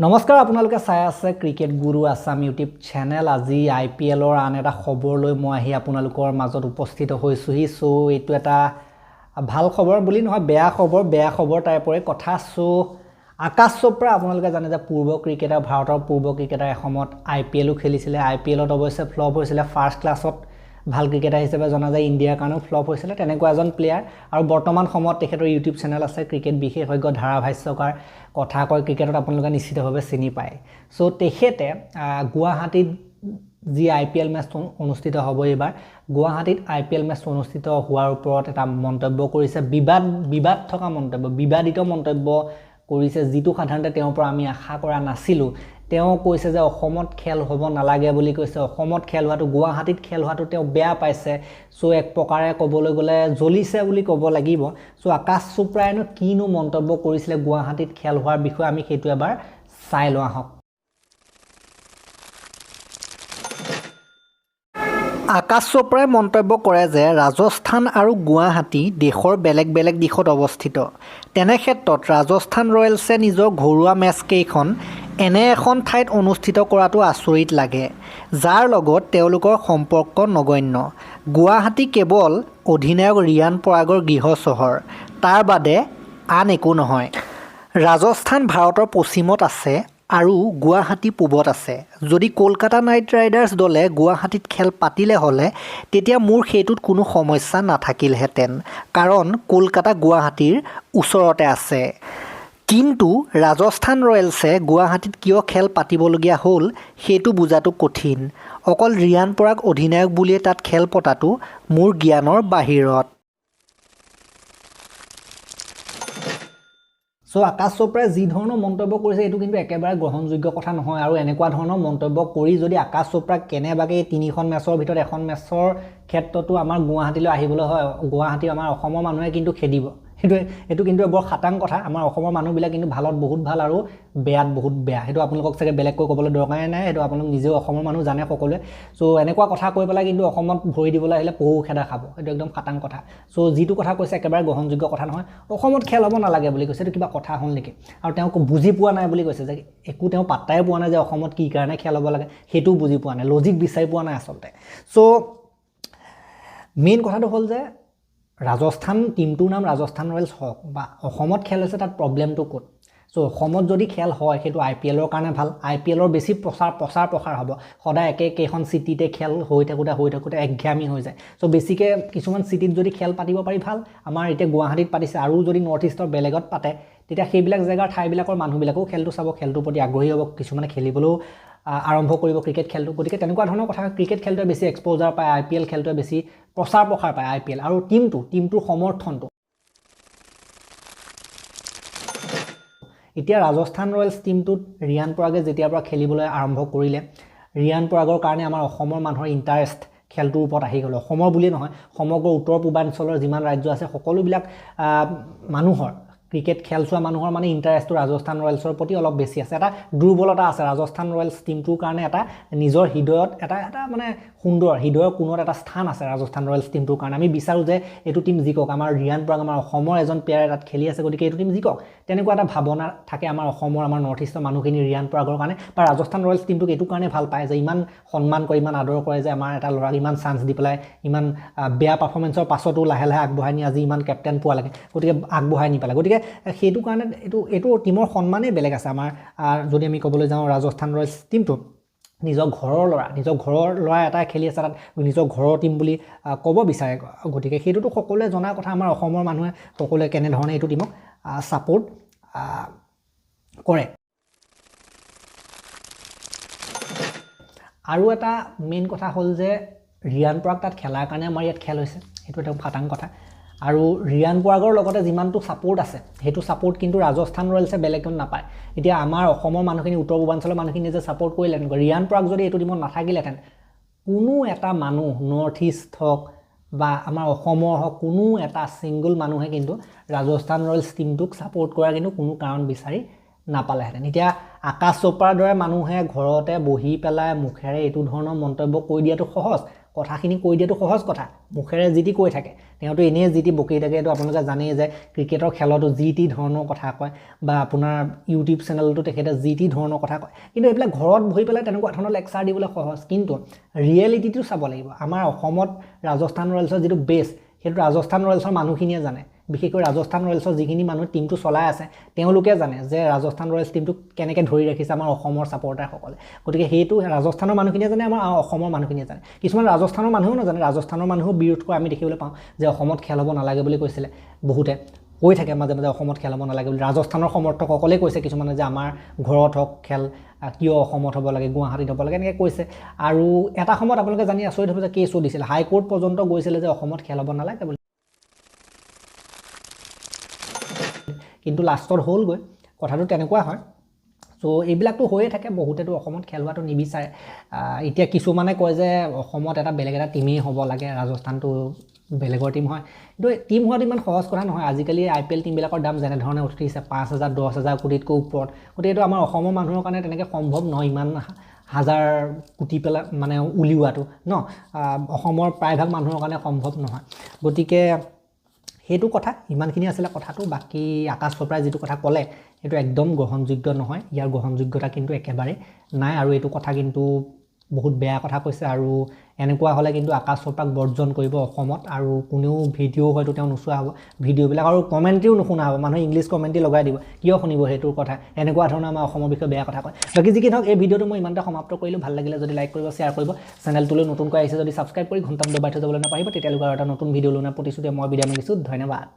নমস্কাৰ আপোনালোকে চাই আছে ক্ৰিকেট গুৰু আছাম ইউটিউব চেনেল আজি আইপিএলৰ আন এটা খবৰ লৈ মই আহি আপোনালোকৰ মাজত উপস্থিত হৈছোহি সো এইটো এটা ভাল খবৰ বুলি নহয় বেয়া খবৰ টাইপৰে কথা সো আকাশ চোপ্ৰা আপোনালোকে জানে যে পূৰ্ব ক্ৰিকেটাৰ ভাৰতৰ পূৰ্ব ক্ৰিকেটাৰ এসময়ত আইপিএলও খেলিছিলে আইপিএলত অৱশ্যে ফ্লপ হৈছিলে ফাৰ্ষ্ট ক্লাছত ভাল ক্ৰিকেটাৰ হিচাপে জনা যায় ইণ্ডিয়াৰ কাৰণেও ফ্লপ হৈছিলে তেনেকুৱা এজন প্লেয়াৰ আৰু বৰ্তমান সময়ত তেখেতৰ ইউটিউব চেনেল আছে ক্ৰিকেট বিশেষজ্ঞ ধাৰাভাষ্যকাৰ কথা কয় ক্ৰিকেটত আপোনালোকে নিশ্চিতভাৱে চিনি পায় সো তেখেতে গুৱাহাটীত যি আইপিএল মেচ অনুষ্ঠিত হ'ব এবাৰ গুৱাহাটীত আইপিএল মেচ অনুষ্ঠিত হোৱাৰ ওপৰত এটা মন্তব্য কৰিছে বিবাদ থকা মন্তব্য বিবাদিত মন্তব্য কৰিছে যিটো সাধাৰণতে তেওঁৰ পৰা আমি আশা কৰা নাছিলো তেওঁ কৈছে যে অসমত খেল হ'ব নালাগে বুলি কৈছে অসমত খেল হোৱাটো গুৱাহাটীত খেল হোৱাটো তেওঁ বেয়া পাইছে সো এক প্ৰকাৰে ক'বলৈ গ'লে জ্বলিছে বুলি ক'ব লাগিব সো আকাশ চোপ্ৰায়নো কিনো মন্তব্য কৰিছিলে গুৱাহাটীত খেল হোৱাৰ বিষয়ে আমি সেইটো এবাৰ চাই লওঁ আহক আকাশ চোপ্ৰাই মন্তব্য কৰে যে ৰাজস্থান আৰু গুৱাহাটী দেশৰ বেলেগ বেলেগ দিশত অৱস্থিত তেনে ক্ষেত্ৰত ৰাজস্থান ৰয়েলছে নিজৰ ঘৰুৱা মেচ কেইখন এনে এখন ঠাইত অনুষ্ঠিত কৰাটো আচৰিত লাগে যাৰ লগত তেওঁলোকৰ সম্পৰ্ক নগণ্য গুৱাহাটী কেৱল অধিনায়ক ৰিয়ান পৰাগৰ গৃহ চহৰ তাৰ বাদে আন একো নহয় ৰাজস্থান ভাৰতৰ পশ্চিমত আছে আৰু গুৱাহাটী পূবত আছে যদি কলকাতা নাইট ৰাইডাৰ্ছ দলে গুৱাহাটীত খেল পাতিলে হ'লে তেতিয়া মোৰ সেইটোত কোনো সমস্যা নাথাকিলহেঁতেন কাৰণ কলকাতা গুৱাহাটীৰ ওচৰতে আছে কিন্তু ৰাজস্থান ৰয়েলছে গুৱাহাটীত কিয় খেল পাতিবলগীয়া হ'ল সেইটো বুজাটো কঠিন অকল ৰিয়ান পৰাগ অধিনায়ক বুলিয়ে তাত খেল পতাটো মোৰ জ্ঞানৰ বাহিৰত সো আকাশ চোপ্ৰাই যি ধৰণৰ মন্তব্য কৰিছে এইটো কিন্তু একেবাৰে গ্ৰহণযোগ্য কথা নহয় আৰু এনেকুৱা ধৰণৰ মন্তব্য কৰি যদি আকাশ চোপ্ৰা কেনেবাকৈ তিনিখন মেচৰ ভিতৰত এখন মেচৰ ক্ষেত্ৰতো আমাৰ গুৱাহাটীলৈ আহিবলৈ হয় গুৱাহাটী আমাৰ অসমৰ মানুহে কিন্তু খেদিব এইটো কিন্তু বৰ খাটাং কথা আমাৰ অসমৰ মানুহবিলাক কিন্তু ভালত বহুত ভাল আৰু বেয়াত বহুত বেয়া সেইটো আপোনালোকক চাগে বেলেগকৈ ক'বলৈ দৰকাৰে নাই সেইটো আপোনালোক নিজেও অসমৰ মানুহ জানে সকলোৱে সো এনেকুৱা কথা কৈ পেলাই কিন্তু অসমত ভৰি দিবলৈ আহিলে পহু খেদা খাব এইটো একদম খাটাং কথা সো যিটো কথা কৈছে একেবাৰে গ্ৰহণযোগ্য কথা নহয় অসমত খেল হ'ব নালাগে বুলি কৈছে এইটো কিবা কথা হ'ল নেকি আৰু তেওঁক বুজি পোৱা নাই বুলি কৈছে যে একো তেওঁ পাত্তাই পোৱা নাই যে অসমত কি কাৰণে খেল হ'ব লাগে সেইটোও বুজি পোৱা নাই লজিক বিচাৰি পোৱা নাই আচলতে সো মেইন কথাটো হ'ল যে ৰাজস্থান টিমটোৰ নাম ৰাজস্থান ৰয়েলছ হওক বা অসমত খেল হৈছে তাত প্ৰব্লেমটো ক'ত সো অসমত যদি খেল হয় সেইটো আইপিএলৰ কাৰণে ভাল আইপিএলৰ বেছি প্ৰচাৰ হ'ব সদায় একেখন চিটিতে খেল হৈ থাকোঁতে একঘামি হৈ যায় সো বেছিকৈ কিছুমান চিটিত যদি খেল পাতিব পাৰি ভাল আমাৰ এতিয়া গুৱাহাটীত পাতিছে আৰু যদি নৰ্থ ইষ্টৰ বেলেগত পাতে তেতিয়া সেইবিলাক জেগাৰ ঠাইবিলাকৰ মানুহবিলাকেও খেলটো চাব খেলটোৰ প্ৰতি আগ্ৰহী হ'ব কিছুমানে খেলিবলৈও আৰম্ভ কৰিব ক্ৰিকেট খেলটো গতিকে তেনেকুৱা ধৰণৰ কথা ক্ৰিকেট খেলটোৱে বেছি এক্সপ'জাৰ পায় আইপিএল খেলটোৱে বেছি প্ৰচাৰ পায় আইপিএল আৰু টিমটোৰ সমৰ্থনটো এতিয়া ৰাজস্থান ৰয়েলছ টিমটোত ৰিয়ান পৰাগে যেতিয়াৰ পৰা খেলিবলৈ আৰম্ভ কৰিলে ৰিয়ান পৰাগৰ কাৰণে আমাৰ অসমৰ মানুহৰ ইণ্টাৰেষ্ট খেলটোৰ ওপৰত আহি গ'ল অসমৰ বুলিয়ে নহয় সমগ্ৰ উত্তৰ পূৰ্বাঞ্চলৰ যিমান ৰাজ্য আছে সকলোবিলাক মানুহৰ ক্ৰিকেট খেল চোৱা মানুহৰ মানে ইণ্টাৰেষ্টটো ৰাজস্থান ৰয়েলছৰ প্ৰতি অলপ বেছি আছে এটা দুৰ্বলতা আছে ৰাজস্থান ৰয়েলছ টিমটোৰ কাৰণে এটা নিজৰ হৃদয়ত এটা মানে সুন্দৰ হৃদয়ৰ কোণত এটা স্থান আছে ৰাজস্থান ৰয়েলছ টিমটোৰ কাৰণে আমি বিচাৰোঁ যে এইটো টিম জিকক আমাৰ ৰিয়ান পৰাগ আমাৰ অসমৰ এজন প্লেয়াৰ তাত খেলি আছে গতিকে এইটো টিম জিকক তেনেকুৱা এটা ভাৱনা থাকে আমাৰ অসমৰ আমাৰ নৰ্থ ইষ্টৰ মানুহখিনি ৰিয়ান পৰাগৰ কাৰণে বা ৰাজস্থান ৰয়েলছ টিমটোক এইটো কাৰণে ভাল পায় যে ইমান সন্মান কৰে ইমান আদৰ কৰে যে আমাৰ এটা ল'ৰাক ইমান চান্স দি পেলাই ইমান বেয়া পাৰফৰ্মেঞ্চৰ পাছতো লাহে লাহে আগবঢ়াই নি আজি ইমান কেপ্টেইন পোৱা লাগে গতিকে আগবঢ়াই নি পেলাই গতিকে সেইটো কাৰণে এইটো টিমৰ সন্মানেই বেলেগ আছে আমাৰ যদি আমি ক'বলৈ যাওঁ ৰাজস্থান ৰয়েলছ টিমটো নিজৰ ঘৰৰ ল'ৰা এটাই খেলি আছে তাত নিজৰ ঘৰৰ টিম বুলি ক'ব বিচাৰে গতিকে সেইটোতো সকলোৱে জনা কথা আমাৰ অসমৰ মানুহে সকলোৱে কেনেধৰণে এইটো টিমক ছাপোৰ্ট কৰে আৰু এটা মেইন কথা হ'ল যে ৰিয়ান পৰাগ তাত খেলাৰ কাৰণে আমাৰ ইয়াত খেল হৈছে সেইটো এটা খাটাং কথা আৰু ৰিয়ান পৰাগৰ লগতে যিমানটো ছাপোৰ্ট আছে সেইটো ছাপোৰ্ট কিন্তু ৰাজস্থান ৰয়েলছে বেলেগত নাপায় এতিয়া আমাৰ অসমৰ মানুহখিনি উত্তৰ পূৰ্বাঞ্চলৰ মানুহখিনি যে ছাপোৰ্ট কৰিলে ৰিয়ান পৰাগ যদি এইটো টিমত নাথাকিলেহেঁতেন কোনো এটা মানুহ নৰ্থ ইষ্ট হওক বা আমাৰ অসমৰ হওক কোনো এটা ছিংগল মানুহে কিন্তু ৰাজস্থান ৰয়েলছ টিমটোক ছাপোৰ্ট কৰাৰ কিন্তু কোনো কাৰণ বিচাৰি নাপালেহেঁতেন এতিয়া আকাশ চোপ্ৰাৰ দৰে মানুহে ঘৰতে বহি পেলাই মুখেৰে এইটো ধৰণৰ মন্তব্য কৈ দিয়াটো সহজ কথাখিনি কৈ দিয়াটো সহজ কথা মুখেৰে যি টি কৈ থাকে তেওঁতো এনেই যি টি বকি থাকে এইটো আপোনালোকে জানেই যে ক্ৰিকেটৰ খেলতো যি টি ধৰণৰ কথা কয় বা আপোনাৰ ইউটিউব চেনেলতো তেখেতে যি টি ধৰণৰ কথা কয় কিন্তু এইবিলাক ঘৰত বহি পেলাই তেনেকুৱা ধৰণৰ লেকচাৰ দিবলৈ সহজ কিন্তু ৰিয়েলিটিটো চাব লাগিব আমাৰ অসমত ৰাজস্থান ৰয়েলছৰ যিটো বেছ সেইটো ৰাজস্থান ৰয়েলছৰ মানুহখিনিয়ে জানে বিশেষকৈ ৰাজস্থান ৰয়েলছৰ যিখিনি মানুহ টিমটো চলাই আছে তেওঁলোকে জানে যে ৰাজস্থান ৰয়েলছ টিমটো কেনেকৈ ধৰি ৰাখিছে আমাৰ অসমৰ ছাপৰ্টাৰসকলে গতিকে সেইটো ৰাজস্থানৰ মানুহখিনিয়ে জানে আমাৰ অসমৰ মানুহখিনিয়ে জানে কিছুমান ৰাজস্থানৰ মানুহো নাজানে ৰাজস্থানৰ মানুহো বিৰোধ কৰা আমি দেখিবলৈ পাওঁ যে অসমত খেল হ'ব নালাগে বুলি কৈছিলে বহুতে কৈ থাকে মাজে মাজে অসমত খেল হ'ব নালাগে বুলি ৰাজস্থানৰ সমৰ্থকসকলে কৈছে কিছুমানে যে আমাৰ ঘৰত হওক খেল কিয় অসমত হ'ব লাগে গুৱাহাটীত হ'ব লাগে এনেকৈ কৈছে আৰু এটা সময়ত আপোনালোকে জানি আচৰিত হ'ব যে কেছো দিছিলে হাইকোৰ্ট পৰ্যন্ত গৈছিলে যে অসমত খেল হ'ব নালাগে বুলি কিন্তু লাষ্টত হ'লগৈ কথাটো তেনেকুৱা হয় সো এইবিলাকতো হৈয়ে থাকে বহুতেতো অসমত খেলুৱাটো নিবিচাৰে এতিয়া কিছুমানে কয় যে অসমত এটা বেলেগ এটা টিমেই হ'ব লাগে ৰাজস্থানটো বেলেগৰ টিম হয় কিন্তু টিম হোৱাটো ইমান সহজ কথা নহয় আজিকালি IPL টিমবিলাকৰ দাম যেনেধৰণে উঠিছে 5,000 10,000 কোটিতকৈ ওপৰত গতিকে এইটো আমাৰ অসমৰ মানুহৰ কাৰণে তেনেকৈ সম্ভৱ নহয় ইমান হাজাৰ কোটি পেলাই মানে উলিওৱাটো ন অসমৰ প্ৰায়ভাগ মানুহৰ কাৰণে সম্ভৱ নহয় গতিকে সেইটো কথা ইমানখিনি আছিলে কথাটো বাকি আকাশ চোপ্ৰাই যিটো কথা ক'লে সেইটো একদম গ্ৰহণযোগ্য নহয় ইয়াৰ গ্ৰহণযোগ্যতা কিন্তু একেবাৰে নাই আৰু এইটো কথা কিন্তু বহুত বেয়া কথা কৈছে আৰু এনেকুৱা হ'লে কিন্তু আকাশ চোপ্ৰাক বৰ্জন কৰিব অসমত আৰু কোনেও ভিডিঅ' হয়তো তেওঁ নোচোৱা হ'ব ভিডিঅ'বিলাক আৰু কমেণ্ট্ৰিও নুশুনা হ'ব মানুহে ইংলিছ কমেণ্ট্ৰি লগাই দিব কিয় শুনিব সেইটোৰ কথা এনেকুৱা ধৰণৰ আমাৰ অসমৰ বিষয়ে বেয়া কথা কয় বাকী যি কি নহওক এই ভিডিঅ'টো মই ইমানটা সমাপ্ত কৰিলোঁ ভাল লাগিলে যদি লাইক কৰিব শ্বেয়াৰ কৰিব চেনেলটোলৈ নতুনকৈ আহিছে যদি ছাবস্ক্ৰাইব কৰি ঘণ্টাটো দবাই থৈ যাবলৈ নাপাহৰিব তেতিয়ালৈকে আৰু এটা নতুন ভিডিঅ' লৈ প্ৰতিশ্ৰুতি মই বিদায় মাগিছোঁ ধন্যবাদ